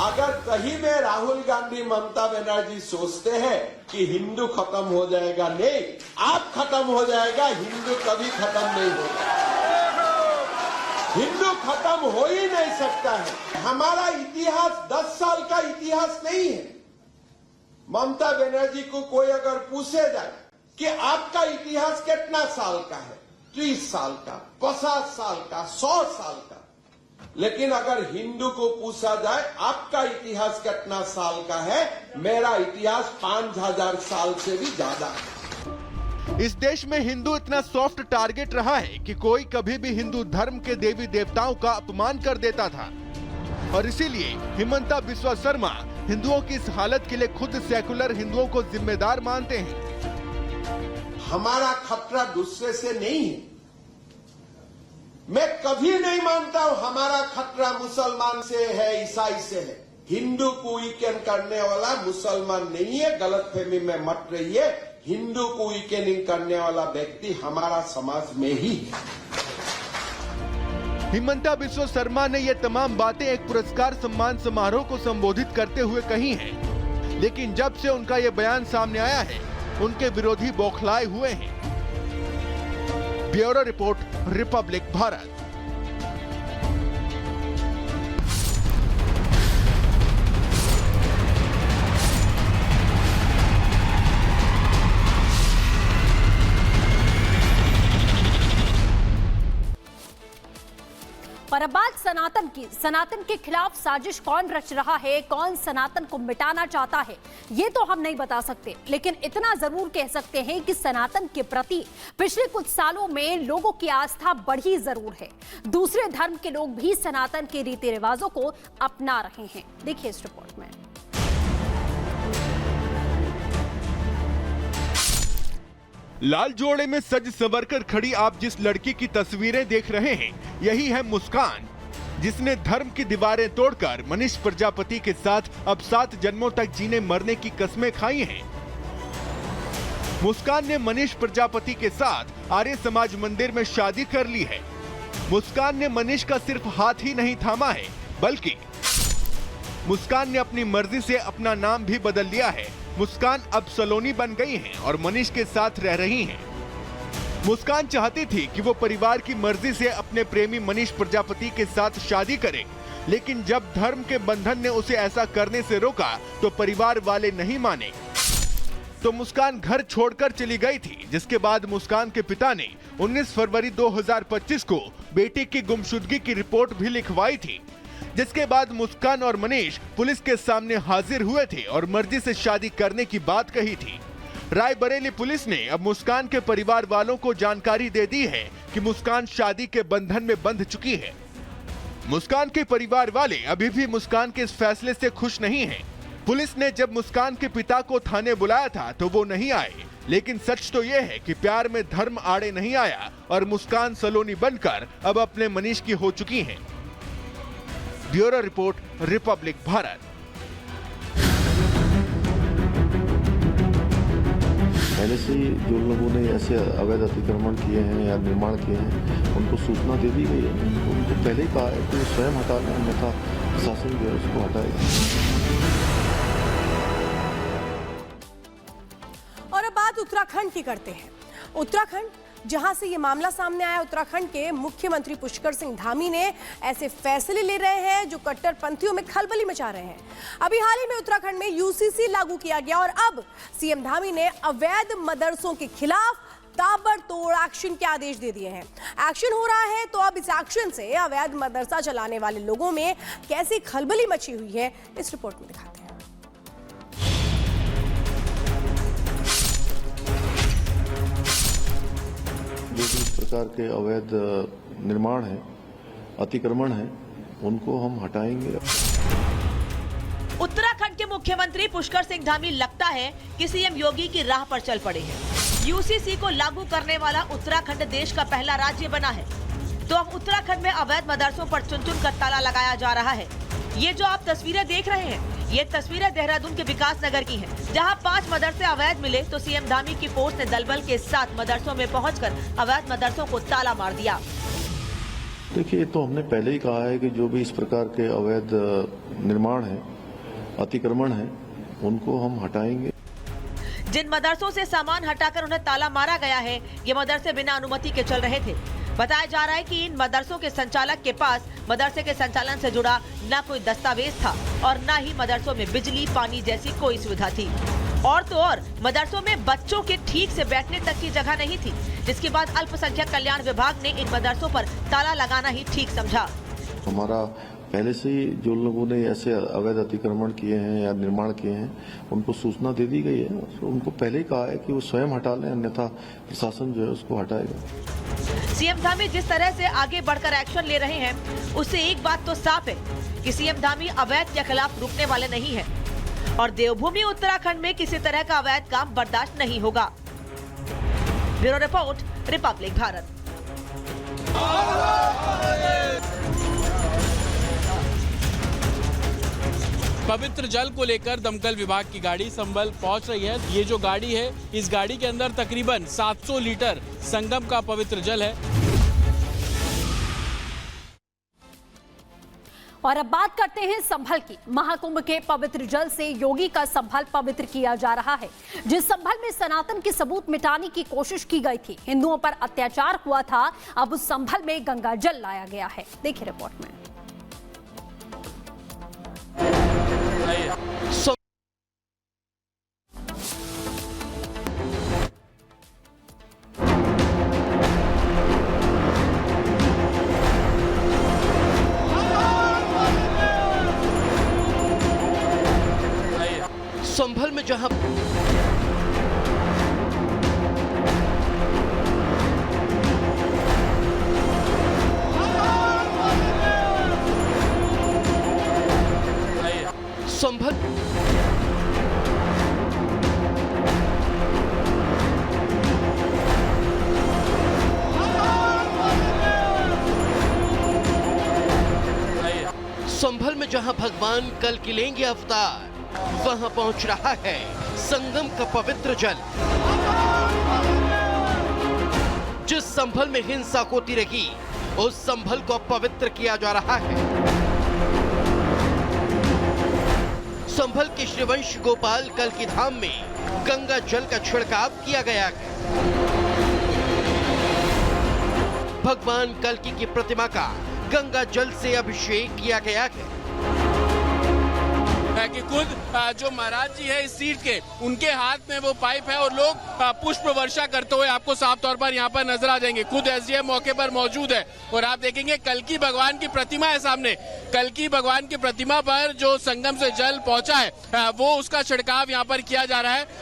अगर कहीं में राहुल गांधी ममता बनर्जी सोचते हैं कि हिंदू खत्म हो जाएगा, नहीं, आप खत्म हो जाएगा, हिंदू कभी खत्म नहीं होगा। हिंदू खत्म हो ही नहीं सकता है। हमारा इतिहास 10 साल का इतिहास नहीं है। ममता बनर्जी को कोई अगर पूछे जाए कि आपका इतिहास कितना साल का है, 30 साल का, 50 साल का, 100 साल का, लेकिन अगर हिंदू को पूछा जाए आपका इतिहास कितना साल का है, मेरा इतिहास 5000 साल से भी ज्यादा है। इस देश में हिंदू इतना सॉफ्ट टारगेट रहा है कि कोई कभी भी हिंदू धर्म के देवी देवताओं का अपमान कर देता था और इसीलिए हिमंता बिस्वा शर्मा हिंदुओं की इस हालत के लिए खुद सेकुलर हिंदुओं को जिम्मेदार मानते हैं। हमारा खतरा दूसरे से नहीं है। मैं कभी नहीं मानता हूं हमारा खतरा मुसलमान से है, ईसाई से है। हिंदू को वीकेंड करने वाला मुसलमान नहीं है, गलतफहमी में मत रहिए। हिंदू को वीकेंडिंग करने वाला व्यक्ति हमारा समाज में ही है। हिमंता बिस्वा शर्मा ने ये तमाम बातें एक पुरस्कार सम्मान समारोह को संबोधित करते हुए कही हैं, लेकिन जब से उनका ये बयान सामने आया है, उनके विरोधी बौखलाए हुए हैं। Bureau report, Republic Bharat. और अब बात सनातन की। सनातन के खिलाफ साजिश कौन रच रहा है, कौन सनातन को मिटाना चाहता है, ये तो हम नहीं बता सकते, लेकिन इतना जरूर कह सकते हैं कि सनातन के प्रति पिछले कुछ सालों में लोगों की आस्था बढ़ी जरूर है। दूसरे धर्म के लोग भी सनातन के रीति रिवाजों को अपना रहे हैं। देखिए इस रिपोर्ट में। लाल जोड़े में सज संवर कर खड़ी आप जिस लड़की की तस्वीरें देख रहे हैं, यही है मुस्कान, जिसने धर्म की दीवारें तोड़कर मनीष प्रजापति के साथ अब 7 जन्मों तक जीने मरने की कस्में खाई हैं। मुस्कान ने मनीष प्रजापति के साथ आर्य समाज मंदिर में शादी कर ली है। मुस्कान ने मनीष का सिर्फ हाथ ही नहीं थामा है, बल्कि मुस्कान ने अपनी मर्जी से अपना नाम भी बदल लिया है। मुस्कान अब सलोनी बन गई हैं और मनीष के साथ रह रही हैं। मुस्कान चाहती थी कि वो परिवार की मर्जी से अपने प्रेमी मनीष प्रजापति के साथ शादी करे, लेकिन जब धर्म के बंधन ने उसे ऐसा करने से रोका तो परिवार वाले नहीं माने, तो मुस्कान घर छोड़कर चली गई थी। जिसके बाद मुस्कान के पिता ने 19 फरवरी 2025 को बेटी की गुमशुदगी की रिपोर्ट भी लिखवाई थी, जिसके बाद मुस्कान और मनीष पुलिस के सामने हाजिर हुए थे और मर्जी से शादी करने की बात कही थी। रायबरेली पुलिस ने अब मुस्कान के परिवार वालों को जानकारी दे दी है कि मुस्कान शादी के बंधन में बंध चुकी है। मुस्कान के परिवार वाले अभी भी मुस्कान के इस फैसले से खुश नहीं हैं। पुलिस ने जब मुस्कान के पिता को थाने बुलाया था तो वो नहीं आए, लेकिन सच तो ये है कि प्यार में धर्म आड़े नहीं आया और मुस्कान सलोनी बनकर अब अपने मनीष की हो चुकी हैं। Bureau report, Republic Bharat. पहले से ही जो लोगों ने ऐसे अवैध अतिक्रमण किए हैं या निर्माण किए हैं, उनको सूचना दे दी गई है। उनको पहले ही कहा है कि स्वयं हटा लें, अन्यथा प्रशासन जो है उसको हटाएगा। और अब बात उत्तराखंड की करते हैं। उत्तराखंड, जहां से ये मामला सामने आया, उत्तराखंड के मुख्यमंत्री पुष्कर सिंह धामी ने ऐसे फैसले ले रहे हैं जो कट्टरपंथियों में खलबली मचा रहे हैं। अभी हाल ही में उत्तराखंड में यूसीसी लागू किया गया और अब सीएम धामी ने अवैध मदरसों के खिलाफ ताबड़तोड़ एक्शन के आदेश दे दिए हैं। एक्शन हो रहा है, तो अब इस एक्शन से अवैध मदरसा चलाने वाले लोगों में कैसी खलबली मची हुई है, इस रिपोर्ट में दिखाते हैं। जो भी इस प्रकार के अवैध निर्माण है, अतिक्रमण है, उनको हम हटाएंगे। उत्तराखंड के मुख्यमंत्री पुष्कर सिंह धामी लगता है कि सीएम योगी की राह पर चल पड़े हैं। यूसीसी को लागू करने वाला उत्तराखंड देश का पहला राज्य बना है, तो अब उत्तराखंड में अवैध मदरसों पर चुन-चुन कर ताला लगाया जा रहा है। ये जो आप तस्वीरें देख रहे हैं, ये तस्वीरें देहरादून के विकास नगर की हैं, जहां 5 मदरसे अवैध मिले तो सीएम धामी की फोर्स ने दलबल के साथ मदरसों में पहुंचकर अवैध मदरसों को ताला मार दिया। देखिए, तो हमने पहले ही कहा है कि जो भी इस प्रकार के अवैध निर्माण है, अतिक्रमण है उनको हम हटाएंगे। जिन मदरसों से सामान हटाकर उन्हें ताला मारा गया है, ये मदरसे बिना अनुमति के चल रहे थे। बताया जा रहा है कि इन मदरसों के संचालक के पास मदरसे के संचालन से जुड़ा न कोई दस्तावेज था और न ही मदरसों में बिजली पानी जैसी कोई सुविधा थी। और तो और मदरसों में बच्चों के ठीक से बैठने तक की जगह नहीं थी, जिसके बाद अल्पसंख्यक कल्याण विभाग ने इन मदरसों पर ताला लगाना ही ठीक समझा। हमारा पहले से ही जो लोगों ने ऐसे अवैध अतिक्रमण किए हैं या निर्माण किए हैं उनको सूचना दे दी गई है। उनको पहले ही कहा है कि वो स्वयं हटा लें, अन्यथा प्रशासन जो है उसको हटाएगा। सीएम धामी जिस तरह से आगे बढ़कर एक्शन ले रहे हैं, उससे एक बात तो साफ है कि सीएम धामी अवैध के खिलाफ रुकने वाले नहीं है और देवभूमि उत्तराखंड में किसी तरह का अवैध काम बर्दाश्त नहीं होगा। Bureau report, Republic Bharat. पवित्र जल को लेकर दमकल विभाग की गाड़ी संभल पहुंच रही है। ये जो गाड़ी है, इस गाड़ी के अंदर तकरीबन 700 लीटर संगम का पवित्र जल है। और अब बात करते हैं संभल की। महाकुंभ के पवित्र जल से योगी का संभल पवित्र किया जा रहा है। जिस संभल में सनातन के सबूत मिटाने की कोशिश की गई थी, हिंदुओं पर अत्याचार हुआ था, अब उस संभल में गंगा जल लाया गया है। देखिए रिपोर्ट में। संभल में जहां संभल संभल में जहां भगवान कल की लेंगे अवतार, वहां पहुंच रहा है संगम का पवित्र जल। जिस संभल में हिंसा होती रही, उस संभल को पवित्र किया जा रहा है। संभल के श्रीवंश गोपाल कल की धाम में गंगा जल का छिड़काव किया गया है। भगवान कल्कि की प्रतिमा का गंगा जल से अभिषेक किया गया है कि खुद जो महाराज जी है इस सीट के, उनके हाथ में वो पाइप है और लोग पुष्प वर्षा करते हुए आपको साफ तौर पर यहाँ पर नजर आ जाएंगे। खुद एसडीएम मौके पर मौजूद है और आप देखेंगे कल्कि भगवान की प्रतिमा है सामने। कल्कि भगवान की प्रतिमा पर जो संगम से जल पहुंचा है, वो उसका छिड़काव यहाँ पर किया जा रहा है।